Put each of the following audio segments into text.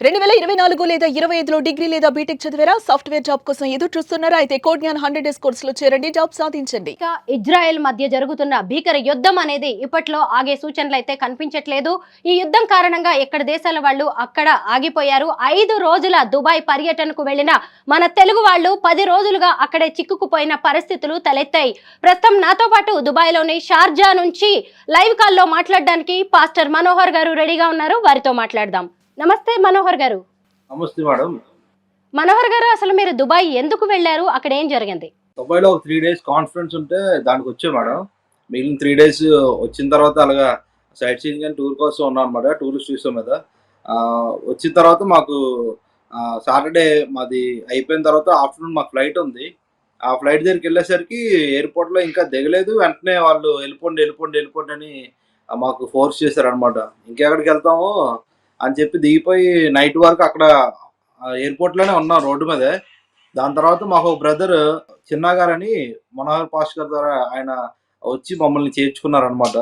2024 లేదా 25లో డిగ్రీ లేదా బీటెక్ చదివారా? సాఫ్ట్‌వేర్ జాబ్ కోసం ఎదురు చూస్తున్నారా? అయితే కోడ్‌జ్ఞాన్ 100 డేస్ కోర్సులో చేరండి, జాబ్ సాధించండి. ఇక ఇజ్రాయెల్ మధ్య జరుగుతున్న భీకర యుద్ధం అనేది ఇప్పట్లో ఆగే సూచనలు అయితే కనిపించట్లేదు. ఈ యుద్ధం కారణంగా ఎక్కడ దేశాల వాళ్ళు అక్కడ ఆగిపోయారు. 5 రోజుల దుబాయ్ పర్యటనకు వెళ్లిన మన తెలుగు వాళ్ళు 10 రోజులుగా అక్కడే చిక్కుకుపోయిన పరిస్థితులు తలెత్తాయి. ప్రస్తుతం నాతో పాటు దుబాయ్లోని షార్జా నుంచి లైవ్ కాల్లో మాట్లాడడానికి పాస్టర్ మనోహర్ గారు రెడీగా ఉన్నారు. వారితో మాట్లాడదాం. నమస్తే మనోహర్ గారు. నమస్తే మేడం. మనోహర్ గారు, అసలు మీరు దుబాయ్ ఎందుకు వెళ్ళారు? అక్కడ ఏం జరిగింది? దుబాయ్‌లో ఒక 3 డేస్ కాన్ఫరెన్స్ ఉంటే దానికి వచ్చాను మేడం. మిగిలిన 3 డేస్ వచ్చిన తర్వాత అలాగా సైట్ సీయింగ్ అని టూర్ కోసం ఉన్నాం అనమాట. టూరిస్ట్ వీసా మీద. వచ్చిన తర్వాత మాకు సాటర్డే మాది అయిపోయిన తర్వాత ఆఫ్టర్‌నూన్ మాకు ఫ్లైట్ ఉంది. ఆ ఫ్లైట్ దగ్గరికెళ్ళేసరికి ఎయిర్‌పోర్ట్‌లో ఇంకా దిగలేదు. వెంటనే వాళ్ళు వెళ్ళిపోండి అని మాకు ఫోర్స్ చేశారనమాట. ఇంకెక్కడికెళ్తాము అని చెప్పి దిగిపోయి నైట్ వరకు అక్కడ ఎయిర్‌పోర్ట్‌లోనే ఉన్నాం రోడ్డు మీదే. దాని తర్వాత మాకు బ్రదర్ చిన్నా గారని మనోహర్ పాస్టర్ గారి ద్వారా ఆయన వచ్చి మమ్మల్ని చేర్చుకున్నారనమాట.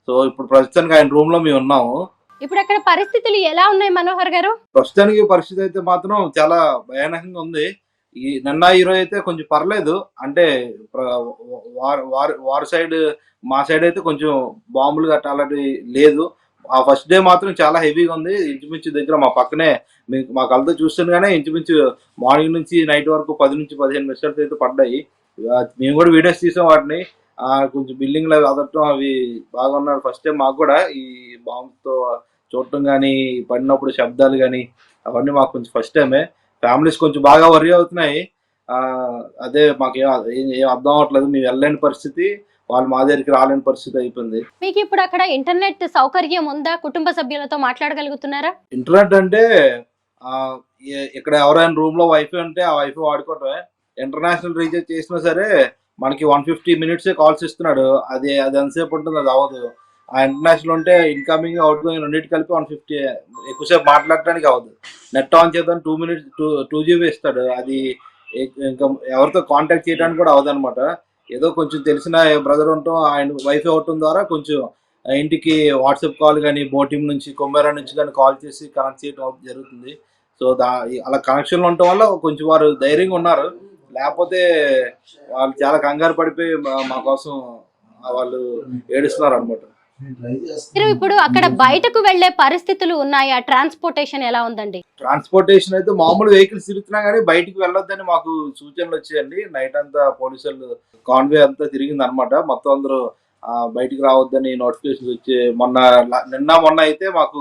సో, ఇప్పుడు ప్రస్తుతానికి ఆయన రూమ్‌లో మేమున్నాము. ఇప్పుడు అక్కడ పరిస్థితులు ఎలా ఉన్నాయి మనోహర్ గారు? ప్రస్తుతానికి పరిస్థితి అయితే మాత్రం చాలా భయానకంగా ఉంది. నిన్న, ఈరోజు అయితే కొంచెం పర్లేదు. అంటే ప్ర వార్ వార్ వార్ సైడ్ మా సైడ్ అయితే కొంచెం బాంబులు గట్టా అలాంటివి లేదు. ఆ ఫస్ట్ డే మాత్రం చాలా హెవీగా ఉంది. ఇంచుమించు దగ్గర మా పక్కనే మా కళ్ళతో చూస్తుండగానే ఇంచుమించు మార్నింగ్ నుంచి నైట్ వరకు 10-15 మిస్సైల్స్ అయితే పడ్డాయి. మేము కూడా వీడియోస్ తీసాం వాటిని. కొంచెం బిల్డింగ్‌లు అవి అదరటం అవి బాగున్నాయి. ఫస్ట్ టైం మాకు కూడా ఈ బాంబ్స్‌తో చూడటం గానీ, పడినప్పుడు శబ్దాలు గానీ, అవన్నీ మాకు కొంచెం ఫస్ట్ టైమే. ఫ్యామిలీస్ కొంచెం బాగా వర్రీ అవుతున్నాయి. అదే మాకేం ఏం అర్థం అవ్వట్లేదు. మేము వెళ్ళలేని పరిస్థితి. వాళ్ళు మా దగ్గరికి రాలేని పరిస్థితి అయిపోయింది. మీకు ఇప్పుడు అక్కడ ఇంటర్నెట్ సౌకర్యం ఉందా? కుటుంబ సభ్యులతో మాట్లాడగలుగుతున్నారా? ఇంటర్నెట్ అంటే ఇక్కడ ఎవరైనా రూమ్‌లో వైఫై ఉంటే ఆ వైఫై వాడుకోవటమే. ఇంటర్నేషనల్ రీచార్జ్ చేసినా సరే మనకి 150 మినిట్సే కాల్స్ ఇస్తున్నాడు. అది ఎంతసేపు ఉంటుంది, అది అవ్వదు. ఆ ఇంటర్నేషనల్ ఉంటే ఇన్‌కమింగ్, ఔట్‌గోయింగ్ రెండిటికి కలిపి 150 ఎక్కువసేపు మాట్లాడటానికి అవ్వదు. నెట్ ఆన్ చేద్దాం 2 మినిట్స్ 2 జీబీ ఇస్తాడు. అది ఇంకా ఎవరితో కాంటాక్ట్ చేయడానికి కూడా అవ్వదనమాట. ఏదో కొంచెం తెలిసిన బ్రదర్ ఉండటం, ఆయన వైఫై అవటం ద్వారా కొంచెం ఇంటికి వాట్సాప్ కాల్ గానీ, బోటిం నుంచి, కొమెరా నుంచి గానీ కాల్ చేసి కనెక్ట్ చేయడం జరుగుతుంది. సో, అలా కనెక్షన్‌లు ఉండటం వల్ల కొంచెం వారు ధైర్యంగా ఉన్నారు. లేపోతే వాళ్ళు చాలా కంగారు పడిపోయి మా కోసం వాళ్ళు ఏడుస్తున్నారనమాట. మీరు ఇప్పుడు అక్కడ బయటకు వెళ్లే పరిస్థితులు ఉన్నాయా? ట్రాన్స్‌పోర్టేషన్ ఎలా ఉందండి? ట్రాన్స్‌పోర్టేషన్ అయితే మామూలు వెహికల్స్ తిరుగుతున్నా గానీ బయటికి వెళ్ళొద్దని మాకు సూచనలొచ్చాయండి. నైట్ అంతా పోలీసోళ్ళు కాన్వే అంతా తిరిగిందనమాట. మొత్తం అందరూ బయటికి రావద్దని నోటిఫికేషన్స్ వచ్చాయి. మొన్న అయితే మాకు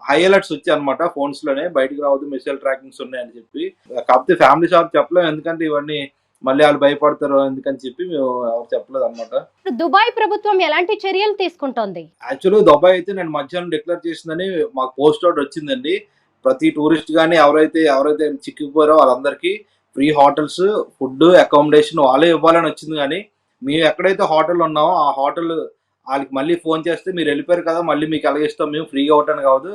హై అలర్ట్స్ వచ్చాయన్నమాట ఫోన్స్‌లోనే. బయటికి రావద్దు, మిసైల్ ట్రాకింగ్స్ ఉన్నాయని చెప్పి. కాకపోతే ఫ్యామిలీస్ ఎవరికి చెప్పలేము. ఎందుకంటే ఇవన్నీ మళ్ళీ ఆళ్ళు భయపడతారు ఎందుకని చెప్పి మేము ఎవరికి చెప్పలేదన్నమాట. దుబాయ్ ప్రభుత్వం ఎలాంటి చర్యలు తీసుకుంటోంది? యాక్చువల్‌గా దుబాయ్ అయితే నేను మధ్యాహ్నం డిక్లేర్ చేసిందని మాకు పోస్ట్ ఒకటి వచ్చిందండి. ప్రతి టూరిస్ట్ గాని ఎవరైతే చిక్కుకుపోయారో వాళ్ళందరికీ ఫ్రీ హోటల్స్, ఫుడ్, అకామిడేషన్ వాళ్ళే ఇవ్వాలని వచ్చింది గానీ, మేము ఎక్కడైతే హోటల్ ఉన్నామో ఆ హోటల్ ఆళ్ళకి మళ్ళీ ఫోన్ చేస్తే మీరు వెళ్ళిపోయారు కదా! మళ్ళీ మీకు ఎలాగిస్తాం మేము, ఫ్రీగా ఇవ్వటానికి అవ్వదు.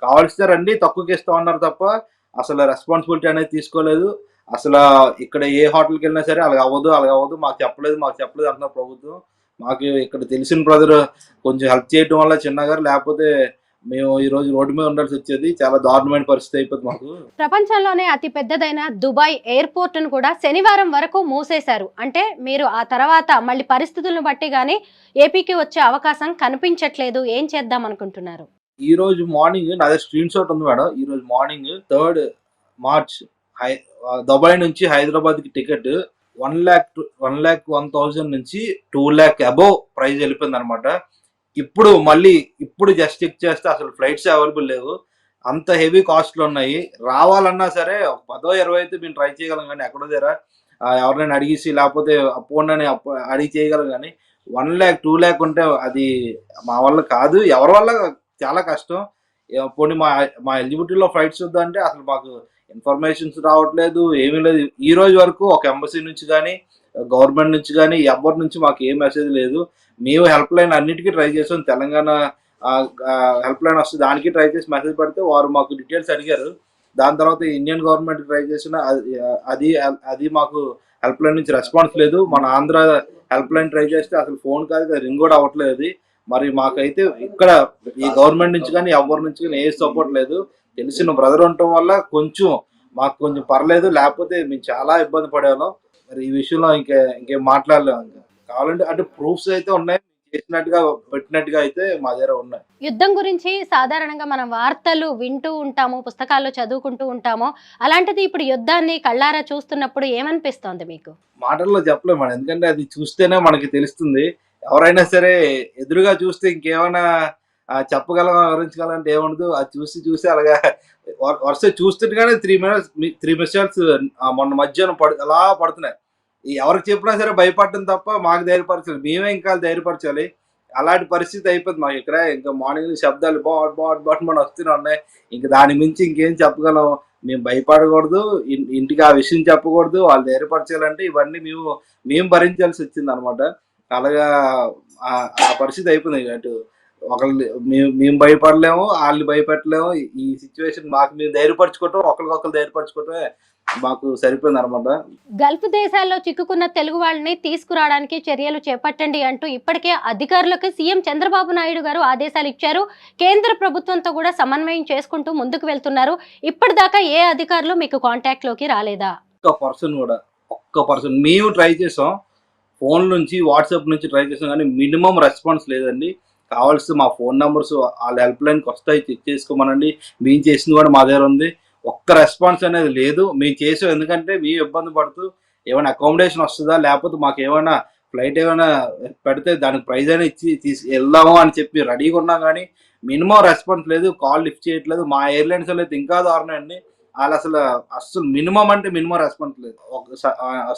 కావాల్సితే రండి, తక్కువకి ఇస్తాం అన్నారు తప్ప అసలు రెస్పాన్సిబిలిటీ అనేది తీసుకోలేదు. ఇక్కడ ఏ హోటల్‌కెళ్ళినా సరే అలాగవ్వదు. మాకు చెప్పలేదు అంటున్నారు ప్రభుత్వం. మాకు ఇక్కడ తెలిసిన బ్రదర్ కొంచెం హెల్ప్ చేయటం వల్ల చిన్నగారు, లేకపోతే మేము ఈరోజు రోడ్డు మీద ఉండాల్సొచ్చేది. చాలా దారుణమైన పరిస్థితి అయిపోద్ది మాకు. ప్రపంచంలోనే అతి పెద్దదైన దుబాయ్ ఎయిర్‌పోర్ట్‌ను కూడా శనివారం వరకు మూసేశారు. అంటే మీరు ఆ తర్వాత మళ్ళీ పరిస్థితులను బట్టి గాని ఏపీకి వచ్చే అవకాశం కనిపించట్లేదు. ఏం చేద్దాం అనుకుంటున్నారు? ఈరోజు మార్నింగ్ నా దగ్గర స్క్రీన్ షాట్ ఉంది మేడం. ఈరోజు మార్నింగ్ 3 మార్చ్ దుబాయ్ నుంచి హైదరాబాద్‌కి టికెట్ 1,01,000 నుంచి 2,00,000 అబోవ్ ప్రైస్ వెళ్ళిపోయిందనమాట. ఇప్పుడు జస్ట్ చెక్ చేస్తే అసలు ఫ్లైట్స్ అవైలబుల్ లేవు. అంత హెవీ కాస్ట్‌లు ఉన్నాయి. రావాలన్నా సరే ఒక 10-20 అయితే మేము ట్రై చేయగలం గానీ ఎక్కడో దగ్గర ఎవరినైనా అడిగేసి, లేకపోతే పోండని అడిగి చేయగలం గానీ 1,00,000, 2,00,000 ఉంటే అది మా వల్ల కాదు. ఎవరి వల్ల చాలా కష్టం. పోనీ మా ఎలిజిబిలిటీలో ఫ్లైట్స్ వద్దంటే అసలు మాకు ఇన్ఫర్మేషన్స్ రావట్లేదు. ఏమీ లేదు. ఈ రోజు వరకు ఒక ఎంబసీ నుంచి గానీ, గవర్నమెంట్ నుంచి గానీ, ఎవ్వరి నుంచి మాకు ఏ మెసేజ్ లేదు. మేము హెల్ప్ లైన్ అన్నిటికీ ట్రై చేసాం. తెలంగాణ హెల్ప్ లైన్ వస్తే దానికి ట్రై చేసి మెసేజ్ పెడితే వారు మాకు డీటెయిల్స్ అడిగారు. దాని తర్వాత ఇండియన్ గవర్నమెంట్‌కి ట్రై చేసినా అది మాకు హెల్ప్ లైన్ నుంచి రెస్పాన్స్ లేదు. మన ఆంధ్ర హెల్ప్ లైన్ ట్రై చేస్తే అసలు ఫోన్ కాదు, రింగ్ కూడా అవ్వట్లేదు అది. మరి మాకైతే ఇక్కడ ఈ గవర్నమెంట్ నుంచి గానీ, ఎవ్వరి నుంచి గానీ ఏ సపోర్ట్ లేదు. తెలిసిన బ్రదర్ ఉండటం వల్ల కొంచెం మాకు కొంచెం పర్లేదు, లేకపోతే మేము చాలా ఇబ్బంది పడేవాళ్ళం. మరి ఈ విషయంలో ఇంకేం మాట్లాడలేము. ఇంకా కావాలంటే అంటే ప్రూఫ్స్ అయితే ఉన్నాయి, చేసినట్టుగా పెట్టినట్టుగా అయితే మా దగ్గర ఉన్నాయి. యుద్ధం గురించి సాధారణంగా మనం వార్తలు వింటూ ఉంటాము, పుస్తకాల్లో చదువుకుంటూ ఉంటాము. అలాంటిది ఇప్పుడు యుద్ధాన్ని కళ్ళారా చూస్తున్నప్పుడు ఏమనిపిస్తోంది మీకు? మాటల్లో చెప్పలేము మేడం. ఎందుకంటే అది చూస్తేనే మనకి తెలుస్తుంది. ఎవరైనా సరే ఎదురుగా చూస్తే ఇంకేమైనా చెప్పగలం, వివరించగలం అంటే ఏముండదు. అది చూసి అలాగా వరుస చూస్తుండగానే 3 మిస్సైల్స్ మొన్న మధ్యాహ్నం అలా పడుతున్నాయి. ఎవరికి చెప్పినా సరే భయపడటం తప్ప మాకు ధైర్యపరచాలి. మేమే ఇంకా ధైర్యపరచాలి. అలాంటి పరిస్థితి అయిపోయింది మాకు ఇక్కడ. ఇంకా మార్నింగ్ శబ్దాలు బాట్ మన వస్తూనే ఉన్నాయి. ఇంక దాని మించి ఇంకేం చెప్పగలం? మేము భయపడకూడదు. ఇంటికి ఆ విషయం చెప్పకూడదు. వాళ్ళు ధైర్యపరచాలంటే ఇవన్నీ మేము భరించాల్సి వచ్చిందనమాట. అలాగా ఆ పరిస్థితి అయిపోయింది. అటు ఒకళ్ళు మేము భయపడలేము, ఆళ్ళని భయపెట్టలేము. ఈ సిట్యుయేషన్ మాకు మేము ధైర్యపరచుకోవటం, ఒకళ్ళకొకళ్ళు ధైర్యపరచుకోవటమే మాకు సరిపోయిందనమాట. గల్ఫ్ దేశాల్లో చిక్కుకున్న తెలుగు వాళ్ళని తీసుకురావడానికి చర్యలు చేపట్టండి అంటూ ఇప్పటికే అధికారులకు సీఎం చంద్రబాబు నాయుడు గారు ఆదేశాలు ఇచ్చారు. కేంద్ర ప్రభుత్వంతో కూడా సమన్వయం చేసుకుంటూ ముందుకు వెళ్తున్నారు. ఇప్పటిదాకా ఏ అధికారులు మీకు కాంటాక్ట్ లోకి రాలేదా? ఒక్క పర్సన్ మేము ట్రై చేసాం. ఫోన్ నుంచి, వాట్సాప్ నుంచి ట్రై చేసాం, కానీ మినిమం రెస్పాన్స్ లేదండి. కావాల్సి మా ఫోన్ నెంబర్స్ వాళ్ళ హెల్ప్ లైన్కి వస్తాయి, చెక్ చేసుకోమనండి. మేము చేసింది కూడా మా దగ్గర ఉంది. ఒక్క రెస్పాన్స్ అనేది లేదు. మేము చేసాం ఎందుకంటే మేము ఇబ్బంది పడుతూ ఏమైనా అకామిడేషన్ వస్తుందా, లేకపోతే మాకు ఏమైనా ఫ్లైట్ ఏమైనా పెడితే దానికి ప్రైజ్ అయినా ఇచ్చి వెళ్దాము అని చెప్పి రెడీగా ఉన్నాం, కానీ మినిమం రెస్పాన్స్ లేదు. కాల్ లిఫ్ట్ చేయట్లేదు. మా ఎయిర్లైన్స్ వాళ్ళు అయితే ఇంకా దారుణం అండి. వాళ్ళు అస్సలు మినిమం అంటే మినిమం రెస్పాన్స్ లేదు.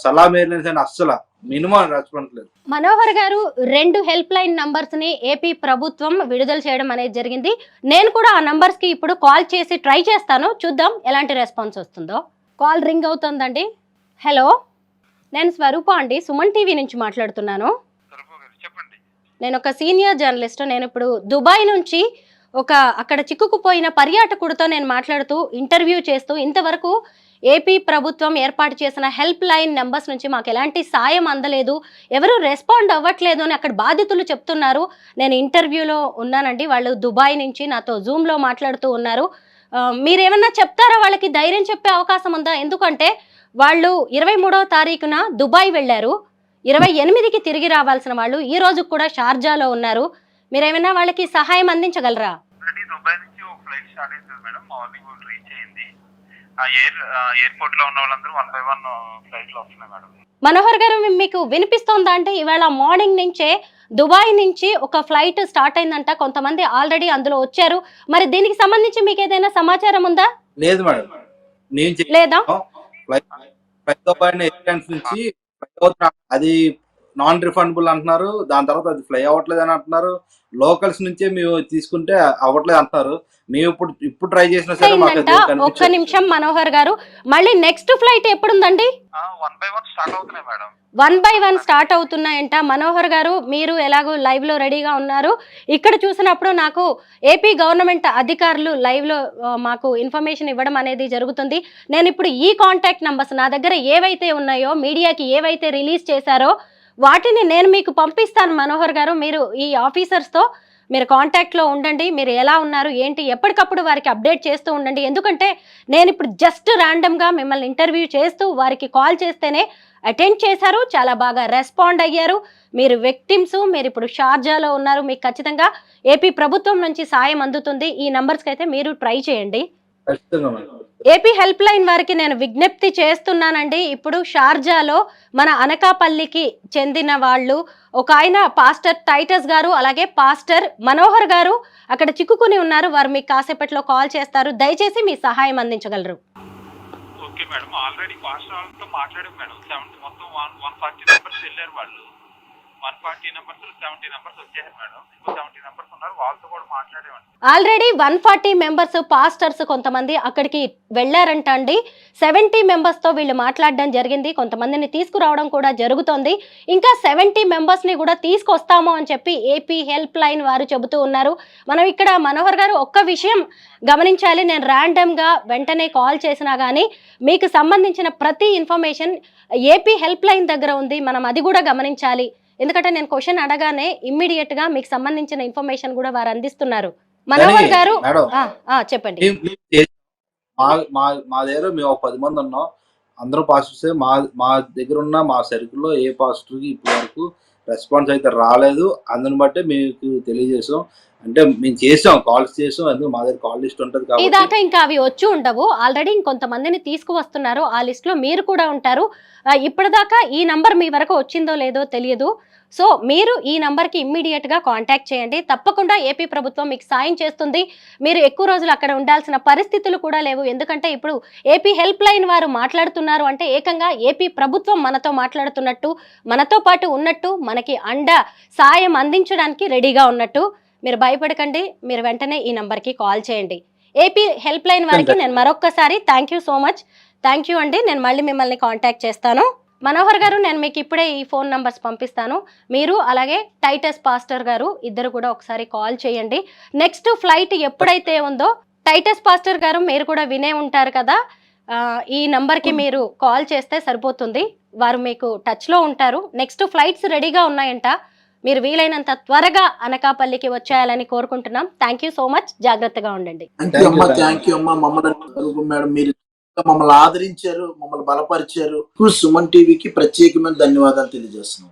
సలాం ఎయిర్లైన్స్ అంటే అస్సలు మినిమం రెస్పాన్స్ లేదు. మనోహర్ గారు 2 హెల్ప్ లైన్ నంబర్స్ ని ఏపీ ప్రభుత్వం విడుదల చేయడం అనేది జరిగింది. నేను కూడా ఆ నంబర్స్ కి ఇప్పుడు కాల్ చేసి ట్రై చేస్తాను, చూద్దాం ఎలాంటి రెస్పాన్స్ వస్తుందో. కాల్ రింగ్ అవుతుందండి. హలో, నేను స్వరూప అండి, సుమన్ టీవీ నుంచి మాట్లాడుతున్నాను. నేను ఒక సీనియర్ జర్నలిస్ట్. నేను ఇప్పుడు దుబాయ్ నుంచి అక్కడ చిక్కుకుపోయిన పర్యాటకుడితో నేను మాట్లాడుతూ ఇంటర్వ్యూ చేస్తూ ఇంతవరకు ఏపీ ప్రభుత్వం ఏర్పాటు చేసిన హెల్ప్ లైన్ నెంబర్స్ నుంచి మాకు ఎలాంటి సాయం అందలేదు, ఎవరు రెస్పాండ్ అవ్వట్లేదు అని అక్కడ బాధితులు చెప్తున్నారు. నేను ఇంటర్వ్యూలో ఉన్నానండి. వాళ్ళు దుబాయ్ నుంచి నాతో జూమ్లో మాట్లాడుతూ ఉన్నారు. మీరేమన్నా చెప్తారా? వాళ్ళకి ధైర్యం చెప్పే అవకాశం ఉందా? ఎందుకంటే వాళ్ళు 23వ తారీఖున దుబాయ్ వెళ్ళారు, 28కి తిరిగి రావాల్సిన వాళ్ళు ఈ రోజు కూడా షార్జాలో ఉన్నారు. మీరేమైనా వాళ్ళకి సహాయం అందించగలరా? దుబాయ్ నుంచి ఒక ఫ్లైట్ స్టార్ట్ అవుతుంది మేడం. మార్నింగ్ రీచ్ అయింది. ఆ ఎయిర్పోర్ట్ లో ఉన్న వాళ్ళందరూ 1 by 1 ఫ్లైట్ లో వస్తున్నాయి మేడం. మనోహర్ గారు, మీకు వినిపిస్తోందా? అంటే ఇవాళ మార్నింగ్ నుంచే దుబాయ్ నుంచి ఒక ఫ్లైట్ స్టార్ట్ అయిందంట, కొంతమంది ఆల్రెడీ అందులో వచ్చారు. మరి దీనికి సంబంధించి మీకు ఏదైనా సమాచారం ఉందా? లేదు మేడం. లేదా? నుంచి అది నాన్ రిఫండబుల్ అంటున్నారు. దాని తర్వాత అది ఫ్లై అవ్వట్లేదు అని అంటున్నారు. లోకల్స్ నుంచే మేము తీసుకుంటే అవ్వట్లేదు అంటున్నారు. మేము ఇప్పుడు ట్రై చేసినా సరే ఒక్క నిమిషం మనోహర్ గారు, మళ్ళీ నెక్స్ట్ ఫ్లైట్ ఎప్పుడుందండి? 1 by 1 స్టార్ట్ అవుతున్నాయి మేడం. 1 by 1 స్టార్ట్ అవుతున్నాయంట. మనోహర్ గారు, మీరు ఎలాగో లైవ్ లో రెడీగా ఉన్నారు. ఇక్కడ చూసినప్పుడు నాకు ఏపీ గవర్నమెంట్ అధికారులు లైవ్ లో మాకు ఇన్ఫర్మేషన్ ఇవ్వడం అనేది జరుగుతుంది. నేను ఇప్పుడు ఈ కాంటాక్ట్ నంబర్స్ నా దగ్గర ఏవైతే ఉన్నాయో, మీడియాకి ఏవైతే రిలీజ్ చేశారో వాటిని నేను మీకు పంపిస్తాను మనోహర్ గారు. మీరు ఈ ఆఫీసర్స్తో మీరు కాంటాక్ట్లో ఉండండి. మీరు ఎలా ఉన్నారు ఏంటి ఎప్పటికప్పుడు వారికి అప్డేట్ చేస్తూ ఉండండి. ఎందుకంటే నేను ఇప్పుడు జస్ట్ ర్యాండమ్గా మిమ్మల్ని ఇంటర్వ్యూ చేస్తూ వారికి కాల్ చేస్తేనే అటెండ్ చేశారు, చాలా బాగా రెస్పాండ్ అయ్యారు. మీరు విక్టిమ్స్, మీరు ఇప్పుడు షార్జాలో ఉన్నారు, మీకు ఖచ్చితంగా ఏపీ ప్రభుత్వం నుంచి సాయం అందుతుంది. ఈ నంబర్స్కి అయితే మీరు ట్రై చేయండి. ఏపీ హెల్ప్ లైన్ వారికి నేను విజ్ఞప్తి చేస్తున్నానండి. ఇప్పుడు షార్జాలో మన అనకాపల్లికి చెందిన వాళ్ళు ఒక ఆయన పాస్టర్ టైటస్ గారు, అలాగే పాస్టర్ మనోహర్ గారు అక్కడ చిక్కుకుని ఉన్నారు. వారు మీకు కాసేపట్లో కాల్ చేస్తారు. దయచేసి మీ సహాయం అందించగలరు. ఓకే మేడం, ఆల్రెడీ పాస్టర్ వాళ్ళతో మాట్లాడాం మేడం. మొత్తం 140 నంబర్స్ వెళ్ళారు వాళ్ళు. 140 నంబర్స్ 70 నంబర్స్ వచ్చేసారు మేడం. ఇంకో 70 నంబర్స్ ఉన్నారు, వాళ్ళతో కూడా మాట్లాడేవాడి. ఆల్రెడీ 140 మెంబర్స్ పాస్టర్స్ కొంతమంది అక్కడికి వెళ్ళారంట అండి. 70 మెంబర్స్తో వీళ్ళు మాట్లాడడం జరిగింది. కొంతమందిని తీసుకురావడం కూడా జరుగుతోంది. ఇంకా 70 మెంబర్స్ని కూడా తీసుకొస్తాము అని చెప్పి ఏపీ హెల్ప్ లైన్ వారు చెబుతూ ఉన్నారు. మనం ఇక్కడ మనోహర్ గారు ఒక్క విషయం గమనించాలి. నేను ర్యాండమ్గా వెంటనే కాల్ చేసినా కానీ మీకు సంబంధించిన ప్రతి ఇన్ఫర్మేషన్ ఏపీ హెల్ప్ లైన్ దగ్గర ఉంది. మనం అది కూడా గమనించాలి. ఎందుకంటే నేను క్వశ్చన్ అడగానే ఇమ్మీడియట్గా మీకు సంబంధించిన ఇన్ఫర్మేషన్ కూడా వారు అందిస్తున్నారు. మనోహర్ కానీ గారు మేడం చెప్పండి. మేము మా దగ్గర మేము ఒక 10 మంది ఉన్నాం. అందరూ పాజిటివ్సే. మా దగ్గర ఉన్న మా సర్కిల్‌లో ఏ పాజిటివ్‌కి ఇప్పటి వరకు రెస్పాన్స్ అయితే రాలేదు. అందుని బట్టే మీకు తెలియజేసాం. అంటే మేము చేసాం, కాల్స్ చేసాం. అందుకు మా దగ్గర కాల్ లిస్ట్ ఉంటది ఈ కాబట్టి దాకా ఇంకా అవి వచ్చి ఉండవు. ఆల్రెడీ ఇంకొంతమందిని తీసుకువస్తున్నారు. ఆ లిస్ట్ లో మీరు కూడా ఉంటారు. ఇప్పటిదాకా ఈ నంబర్ మీ వరకు వచ్చిందో లేదో తెలియదు. సో మీరు ఈ నంబర్కి ఇమ్మీడియట్ గా కాంటాక్ట్ చేయండి. తప్పకుండా ఏపీ ప్రభుత్వం మీకు సాయం చేస్తుంది. మీరు ఎక్కువ రోజులు అక్కడ ఉండాల్సిన పరిస్థితులు కూడా లేవు. ఎందుకంటే ఇప్పుడు ఏపీ హెల్ప్ లైన్ వారు మాట్లాడుతున్నారు అంటే ఏకంగా ఏపీ ప్రభుత్వం మనతో మాట్లాడుతున్నట్టు, మనతో పాటు ఉన్నట్టు, మనకి సాయం అందించడానికి రెడీగా ఉన్నట్టు. మీరు భయపడకండి. మీరు వెంటనే ఈ నంబర్కి కాల్ చేయండి. ఏపీ హెల్ప్ లైన్ వారికి నేను మరొక్కసారి thank you so much. Thank you అండి. నేను మళ్ళీ మిమ్మల్ని కాంటాక్ట్ చేస్తాను. మనోహర్ గారు, నేను మీకు ఇప్పుడే ఈ ఫోన్ నంబర్స్ పంపిస్తాను. మీరు అలాగే టైటస్ పాస్టర్ గారు ఇద్దరు కూడా ఒకసారి కాల్ చేయండి. నెక్స్ట్ ఫ్లైట్ ఎప్పుడైతే ఉందో, టైటస్ పాస్టర్ గారు మీరు కూడా వినే ఉంటారు కదా, ఈ నంబర్కి మీరు కాల్ చేస్తే సరిపోతుంది. వారు మీకు టచ్లో ఉంటారు. నెక్స్ట్ ఫ్లైట్స్ రెడీగా ఉన్నాయంట. మీరు వీలైనంత త్వరగా అనకాపల్లికి వచ్చేయాలని కోరుకుంటున్నాం. Thank you so much. జాగ్రత్తగా ఉండండి. థ్యాంక్ యూ అమ్మా. మమ్మల్ని మేడం మీరు మమ్మల్ని ఆదరించారు, మమ్మల్ని బలపరిచారు. సుమన్ టీవీకి ప్రత్యేకమైన ధన్యవాదాలు తెలియజేస్తున్నాం.